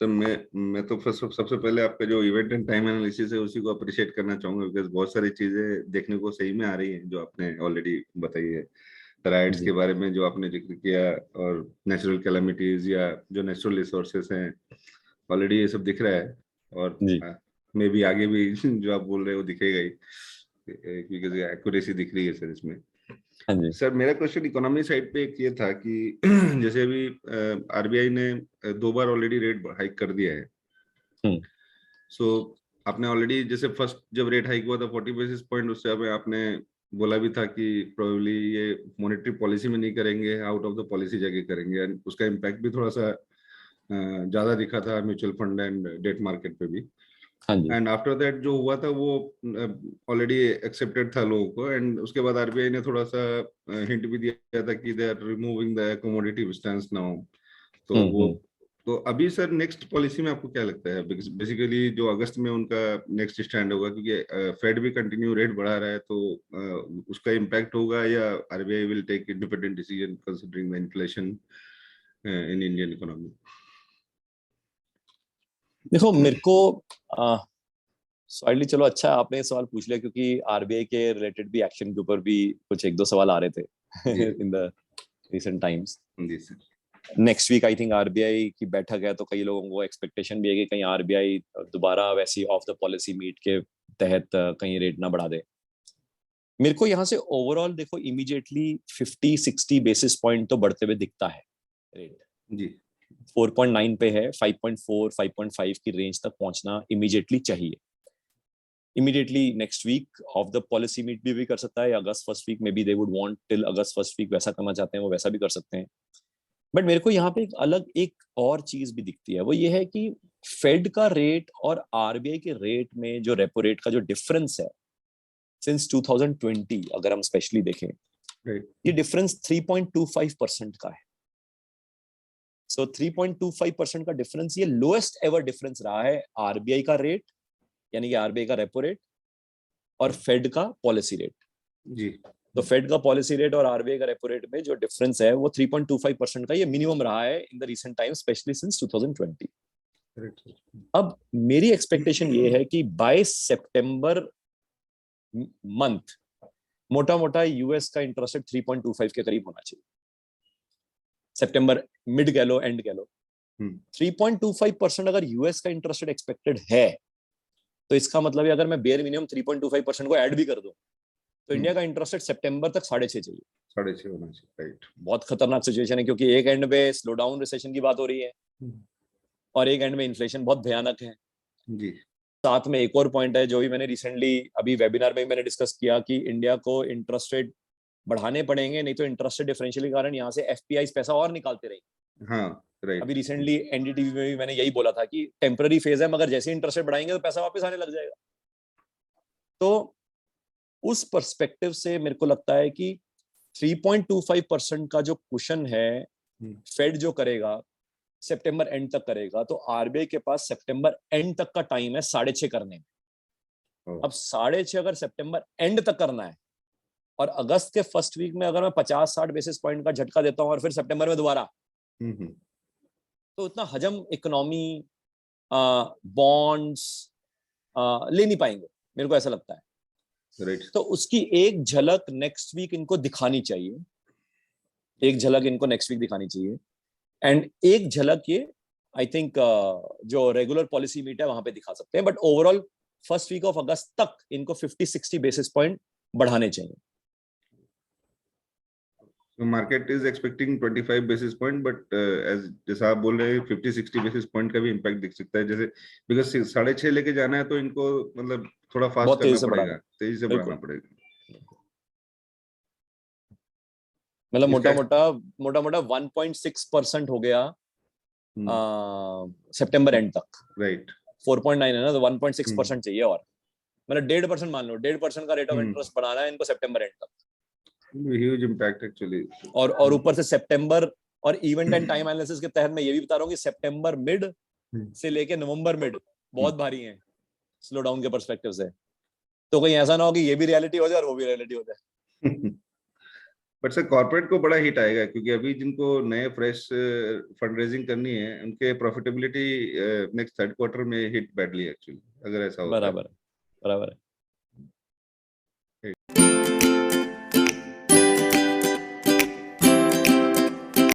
Sir मैं तो first सबसे पहले आपका जो इवेंट एंड टाइम एनालिसिस है उसी को अप्रिशिएट करना चाहूंगा, बिकॉज बहुत सारी चीजें देखने को सही में आ रही हैं जो आपने ऑलरेडी बताई है। राइट्स के जी बारे में जो आपने जिक्र किया, और नेचुरल कैलामिटीज या जो नेचुरल रिसोर्सेस हैं, ऑलरेडी ये सब दिख रहा है। और जी। मे भी आगे भी जो आप बोल रहे हो दिखेगा ही, बिकॉज एक्यूरेसी दिख रही है सर इसमें। हाँ जी। सर मेरा क्वेश्चन इकोनॉमी साइड पे एक ये था कि जैसे अभी आरबीआई ने 2 बार ऑलरेडी रेट हाइक कर दिया है। हम्म। सो आपने ऑलरेडी जैसे फर्स्ट जब रेट हाइक हुआ था 40 बेसिस पॉइंट, उससे अब आपने बोला भी था कि प्रोबेबली ये मॉनेटरी पॉलिसी में नहीं करेंगे, आउट ऑफ द पॉलिसी जाके करेंगे, एंड उसका इम्पैक्ट भी थोड़ा सा ज्यादा दिखा था mutual fund and debt market पे भी। हाँ जी। एंड आफ्टर दैट जो हुआ था वो ऑलरेडी एक्सेप्टेड था लोगों को, एंड उसके बाद आरबीआई ने थोड़ा सा हिंट भी दिया था कि they are removing the commodity stance now. तो वो, हम्म। तो अभी सर नेक्स्ट पॉलिसी में आपको क्या लगता है? बेसिकली जो अगस्त में उनका नेक्स्ट स्टैंड होगा, क्योंकि फेड भी कंटिन्यू रेट बढ़ा रहा है, तो उसका इम्पैक्ट होगा या RBI will take independent decision considering the inflation in Indian economy? देखो मेरे को सॉलिडली, चलो अच्छा आपने ये सवाल पूछ लिया, क्योंकि आरबीआई के रिलेटेड भी एक्शन के ऊपर भी कुछ एक दो सवाल आ रहे जी थे इन द रिसेंट टाइम्स। जी sir. Next week I think RBI की बैठक है, तो कई लोगों को एक्सपेक्टेशन भी है कि कहीं आरबीआई दोबारा वैसी ऑफ द पॉलिसी मीट के तहत कहीं रेट ना बढ़ा दे। मेरे को यहाँ से ओवरऑल देखो इमीडिएटली 50-60 बेसिस पॉइंट तो बढ़ते हुए दिखता है रेट। जी 4.9 पे है, 5.4 5.5 की रेंज तक पहुंचना इमीडिएटली चाहिए। Immediately next week of the policy meet भी कर सकता है, अगस्त फर्स्ट वीक में भी they would want till August first week वैसा करना चाहते हैं वो वैसा भी कर सकते हैं। बट मेरे को यहाँ पे एक अलग एक और चीज भी दिखती है, वो ये है कि फेड का रेट और आरबीआई के रेट में जो रेपो रेट का जो डिफरेंस है सिंस 2020, अगर हम स्पेशली देखें, राइट। ये डिफरेंस 3.25% का है। सो 3.25% का डिफरेंस, ये लोएस्ट एवर डिफरेंस रहा है आरबीआई का रेट, यानी कि आरबीआई का रेपो रेट और फेड का पॉलिसी रेट। जी तो फेड का पॉलिसी रेट और आरबीआई का रेपो रेट में जो डिफरेंस है वो 3.25% का ये मिनिमम रहा है in the recent time, specially since 2020। अब मेरी एक्सपेक्टेशन ये है कि बाय सितंबर मंथ मोटा मोटा यूएस का इंटरेस्ट रेट 3.25 के करीब होना चाहिए। सितंबर मिड कह लो, एंड कह लो। 3.25% अगर यूएस का इंटरेस्ट रेट एक्सपेक्टेड है, तो इसका मतलब है अगर मैं बेयर मिनिमम 3.25% को ऐड भी कर दूं, तो इंडिया का इंटरेस्ट रेट सितंबर तक 6.5 चाहिए। 6.5 होना चाहिए, राइट। बहुत खतरनाक सिचुएशन है, क्योंकि एक एंड पे स्लो डाउन रिसेशन की बात हो रही है और एक एंड में इन्फ्लेशन बहुत भयानक है। जी साथ में एक और पॉइंट है जो भी मैंने रिसेंटली अभी वेबिनार में मैंने डिस्कस किया कि इंडिया को इंटरेस्ट रेट बढ़ाने पड़ेंगे, नहीं तो इंटरेस्ट रेट डिफरेंशियल के कारण यहाँ से एफपीआई पैसा और निकालते रहेंगे। हाँ राइट। अभी रिसेंटली एनडीटीवी में भी मैंने यही बोला था कि टेम्पररी फेज है, मगर जैसे इंटरेस्ट रेट बढ़ाएंगे तो पैसा वापस आने लग जाएगा। तो उस पर्सपेक्टिव से मेरे को लगता है कि 3.25% का जो कुशन है फेड जो करेगा सितंबर एंड तक करेगा, तो आरबीआई के पास सितंबर एंड तक का टाइम है 6.5 करने में। अब 6.5 अगर सितंबर एंड तक करना है और अगस्त के फर्स्ट वीक में अगर मैं 50-60 बेसिस पॉइंट का झटका देता हूं और फिर सितंबर में दोबारा, तो उतना हजम इकोनॉमी बॉन्ड्स ले नहीं पाएंगे, मेरे को ऐसा लगता है। राइट। तो उसकी एक झलक नेक्स्ट वीक इनको दिखानी चाहिए, एक झलक इनको नेक्स्ट वीक दिखानी चाहिए। एंड एक झलक ये आई थिंक जो रेगुलर पॉलिसी मीट है वहां पे दिखा सकते हैं, but overall first week of August तक इनको 50-60 बेसिस पॉइंट बढ़ाने चाहिए। Market is expecting 25 basis point, but as जैसा आप बोल रहे हैं 50-60 बेसिस पॉइंट का भी इम्पैक्ट दिख सकता है, जैसे बिकॉज 6.5 लेके जाना है तो इनको मतलब थोड़ा फास्ट बहुत तेजी करना से बढ़ाना, पड़ेगा, तेजी से बढ़ाना बिल्कुल। पड़ेगा। मतलब इसका मोटा मोटा 1.6% हो गया सितंबर एंड तक। राइट। 4.9 है ना, तो 1.6% चाहिए और मतलब 1.5% मान लो, 1.5% का रेट ऑफ इंटरेस्ट बढ़ाना है इनको सितंबर एंड तक। Huge impact actually. और ऊपर से सितंबर और इवेंट एंड टाइम एनालिसिस के तहत मैं ये भी बता रहा हूँ कि सितंबर मिड से लेके नवंबर मिड बहुत भारी है स्लो डाउन के परस्पेक्टिव से। तो कहीं ऐसा ना हो कि ये भी रियलिटी हो जाए और वो भी रियलिटी हो जाए। बट सर कॉर्पोरेट को बड़ा हिट आएगा, क्योंकि अभी जिनको नए फ्रेश फंड रेजिंग करनी है उनके प्रॉफिटेबिलिटी नेक्स्ट थर्ड क्वार्टर में हिट बैडली एक्चुअली, अगर ऐसा होता बराबर है, बराबर है। है।